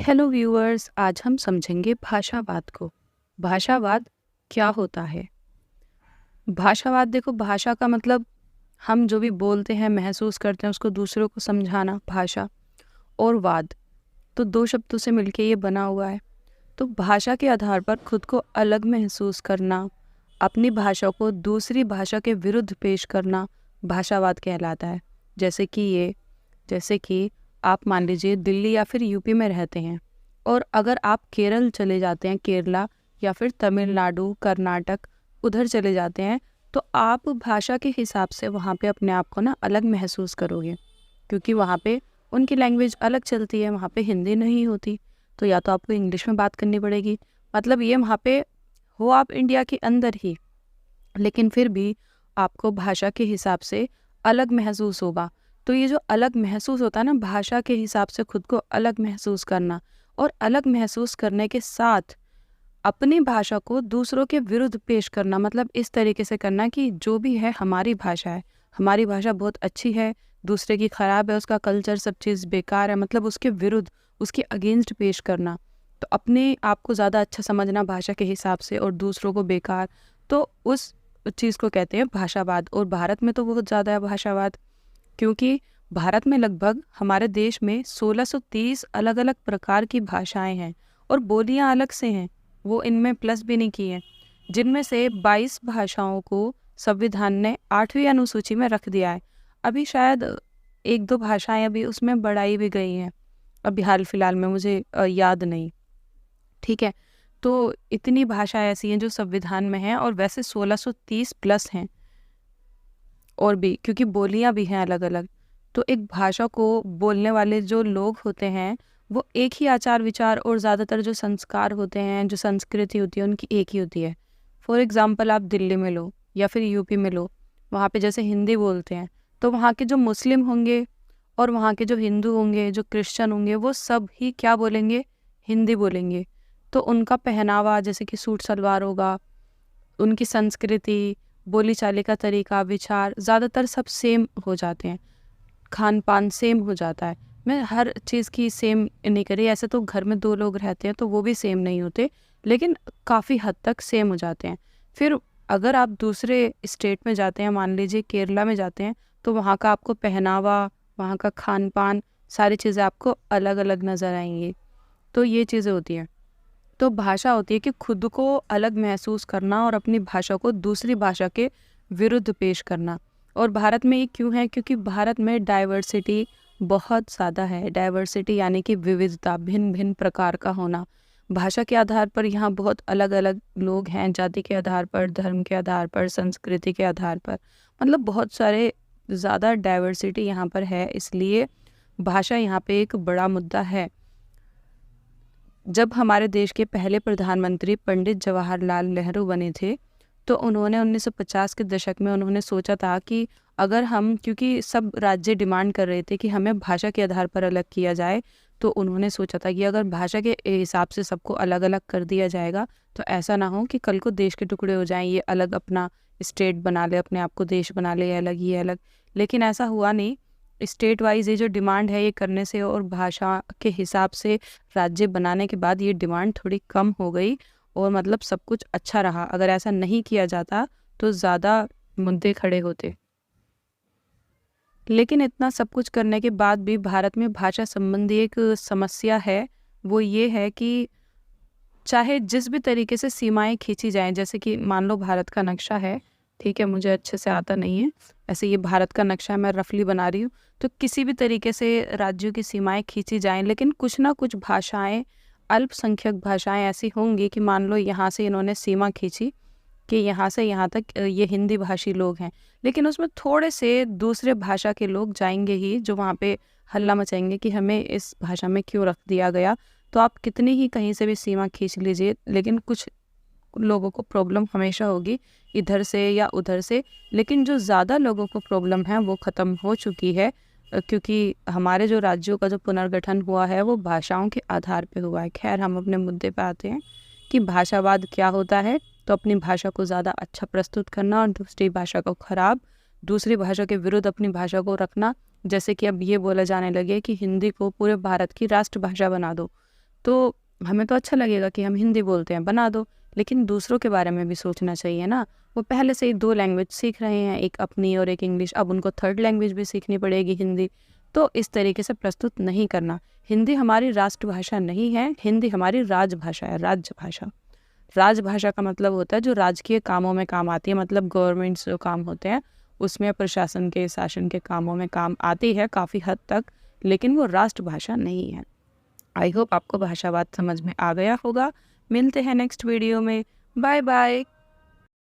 Hello viewers, आज हम समझेंगे भाषावाद को। भाषावाद क्या होता है? भाषावाद देखो, भाषा का मतलब हम जो भी बोलते हैं, महसूस करते हैं, उसको दूसरों को समझाना। भाषा और वाद तो दो शब्दों से मिलके ये बना हुआ है। तो भाषा के आधार पर खुद को अलग महसूस करना, अपनी भाषा को दूसरी भाषा के विरुद्ध पेश करना भाषावाद कहलाता है। जैसे कि आप मान लीजिए दिल्ली या फिर यूपी में रहते हैं, और अगर आप केरल चले जाते हैं, केरला या फिर तमिलनाडु, कर्नाटक, उधर चले जाते हैं, तो आप भाषा के हिसाब से वहाँ पे अपने आप को ना अलग महसूस करोगे, क्योंकि वहाँ पे उनकी लैंग्वेज अलग चलती है, वहाँ पे हिंदी नहीं होती, तो या तो आपको इंग्लिश में बात करनी पड़ेगी। मतलब ये वहाँ पे हो आप इंडिया के अंदर ही, लेकिन फिर भी आपको भाषा के हिसाब से अलग महसूस होगा। तो ये जो अलग महसूस होता है ना, भाषा के हिसाब से खुद को अलग महसूस करना, और अलग महसूस करने के साथ अपनी भाषा को दूसरों के विरुद्ध पेश करना, मतलब इस तरीके से करना कि जो भी है हमारी भाषा है, हमारी भाषा बहुत अच्छी है, दूसरे की खराब है, उसका कल्चर सब चीज़ बेकार है, मतलब उसके विरुद्ध, उसके अगेंस्ट पेश करना। तो अपने आप को ज़्यादा अच्छा समझना भाषा के हिसाब से और दूसरों को बेकार, तो उस चीज़ को कहते हैं भाषावाद। और भारत में तो बहुत ज़्यादा है भाषावाद, क्योंकि भारत में लगभग हमारे देश में 1630 अलग अलग प्रकार की भाषाएं हैं और बोलियां अलग से हैं, वो इनमें प्लस भी नहीं की है, जिनमें से 22 भाषाओं को संविधान ने 8वीं अनुसूची में रख दिया है। अभी शायद एक दो भाषाएं अभी उसमें बढ़ाई भी गई हैं, अभी हाल फिलहाल में, मुझे याद नहीं। ठीक है, तो इतनी भाषाएं ऐसी हैं जो संविधान में हैं, और वैसे 1630 प्लस हैं और भी, क्योंकि बोलियां भी हैं अलग अलग। तो एक भाषा को बोलने वाले जो लोग होते हैं, वो एक ही आचार विचार और ज़्यादातर जो संस्कार होते हैं, जो संस्कृति होती है, उनकी एक ही होती है। फॉर एग्जाम्पल आप दिल्ली में लो या फिर यूपी में लो, वहाँ पे जैसे हिंदी बोलते हैं, तो वहाँ के जो मुस्लिम होंगे और वहाँ के जो हिंदू होंगे, जो क्रिश्चियन होंगे, वो सब ही क्या बोलेंगे? हिंदी बोलेंगे। तो उनका पहनावा जैसे कि सूट सलवार होगा, उनकी संस्कृति, बोली चाली का तरीका, विचार ज़्यादातर सब सेम हो जाते हैं, खान पान सेम हो जाता है। मैं हर चीज़ की सेम नहीं करी, ऐसे तो घर में दो लोग रहते हैं तो वो भी सेम नहीं होते, लेकिन काफ़ी हद तक सेम हो जाते हैं। फिर अगर आप दूसरे स्टेट में जाते हैं, मान लीजिए केरला में जाते हैं, तो वहाँ का आपको पहनावा, वहाँ का खान पान, सारी चीज़ें आपको अलग अलग नज़र आएंगी। तो ये चीज़ें होती हैं। तो भाषा होती है कि खुद को अलग महसूस करना और अपनी भाषा को दूसरी भाषा के विरुद्ध पेश करना। और भारत में ये क्यों है? क्योंकि भारत में डाइवर्सिटी बहुत ज़्यादा है। डाइवर्सिटी यानी कि विविधता, भिन्न भिन्न प्रकार का होना। भाषा के आधार पर यहाँ बहुत अलग अलग लोग हैं, जाति के आधार पर, धर्म के आधार पर, संस्कृति के आधार पर, मतलब बहुत सारे ज़्यादा डाइवर्सिटी यहाँ पर है, इसलिए भाषा यहाँ पे एक बड़ा मुद्दा है। जब हमारे देश के पहले प्रधानमंत्री पंडित जवाहरलाल नेहरू बने थे, तो उन्होंने 1950 के दशक में उन्होंने सोचा था कि अगर हम, क्योंकि सब राज्य डिमांड कर रहे थे कि हमें भाषा के आधार पर अलग किया जाए, तो उन्होंने सोचा था कि अगर भाषा के हिसाब से सबको अलग अलग कर दिया जाएगा, तो ऐसा ना हो कि कल को देश के टुकड़े हो जाएं, ये अलग अपना स्टेट बना ले, अपने आप को देश बना ले, अलग ही अलग। लेकिन ऐसा हुआ नहीं। स्टेट वाइज ये जो डिमांड है ये करने से और भाषा के हिसाब से राज्य बनाने के बाद ये डिमांड थोड़ी कम हो गई, और मतलब सब कुछ अच्छा रहा। अगर ऐसा नहीं किया जाता तो ज़्यादा मुद्दे खड़े होते। लेकिन इतना सब कुछ करने के बाद भी भारत में भाषा संबंधी एक समस्या है। वो ये है कि चाहे जिस भी तरीके से सीमाएं खींची जाएं, जैसे कि मान लो भारत का नक्शा है, ठीक है, मुझे अच्छे से आता नहीं है, ऐसे ये भारत का नक्शा है, मैं रफली बना रही हूँ, तो किसी भी तरीके से राज्यों की सीमाएं खींची जाएं, लेकिन कुछ ना कुछ भाषाएं, अल्पसंख्यक भाषाएं ऐसी होंगी कि मान लो यहाँ से इन्होंने सीमा खींची कि यहाँ से यहाँ तक ये हिंदी भाषी लोग हैं, लेकिन उसमें थोड़े से दूसरे भाषा के लोग जाएंगे ही, जो वहाँ पे हल्ला मचाएंगे कि हमें इस भाषा में क्यों रख दिया गया। तो आप कितनी ही कहीं से भी सीमा खींच लीजिए, लेकिन कुछ लोगों को प्रॉब्लम हमेशा होगी, इधर से या उधर से। लेकिन जो ज़्यादा लोगों को प्रॉब्लम है वो ख़त्म हो चुकी है, क्योंकि हमारे जो राज्यों का जो पुनर्गठन हुआ है वो भाषाओं के आधार पे हुआ है। खैर, हम अपने मुद्दे पे आते हैं कि भाषावाद क्या होता है। तो अपनी भाषा को ज़्यादा अच्छा प्रस्तुत करना और दूसरी भाषा को ख़राब, दूसरी भाषा के विरुद्ध अपनी भाषा को रखना। जैसे कि अब ये बोला जाने लगे कि हिंदी को पूरे भारत की राष्ट्रभाषा बना दो, तो हमें तो अच्छा लगेगा कि हम हिंदी बोलते हैं, बना दो, लेकिन दूसरों के बारे में भी सोचना चाहिए ना। वो पहले से ही 2 लैंग्वेज सीख रहे हैं, एक अपनी और एक इंग्लिश, अब उनको 3rd लैंग्वेज भी सीखनी पड़ेगी, हिंदी। तो इस तरीके से प्रस्तुत नहीं करना। हिंदी हमारी राष्ट्रभाषा नहीं है, हिंदी हमारी राजभाषा है, राज्यभाषा। राजभाषा का मतलब होता है जो राजकीय कामों में काम आती है, मतलब गवर्नमेंट्स जो काम होते हैं उसमें, प्रशासन के, शासन के कामों में काम आती है काफ़ी हद तक, लेकिन वो राष्ट्रभाषा नहीं है। आई होप आपको भाषावाद समझ में आ गया होगा। मिलते हैं नेक्स्ट वीडियो में। Bye bye.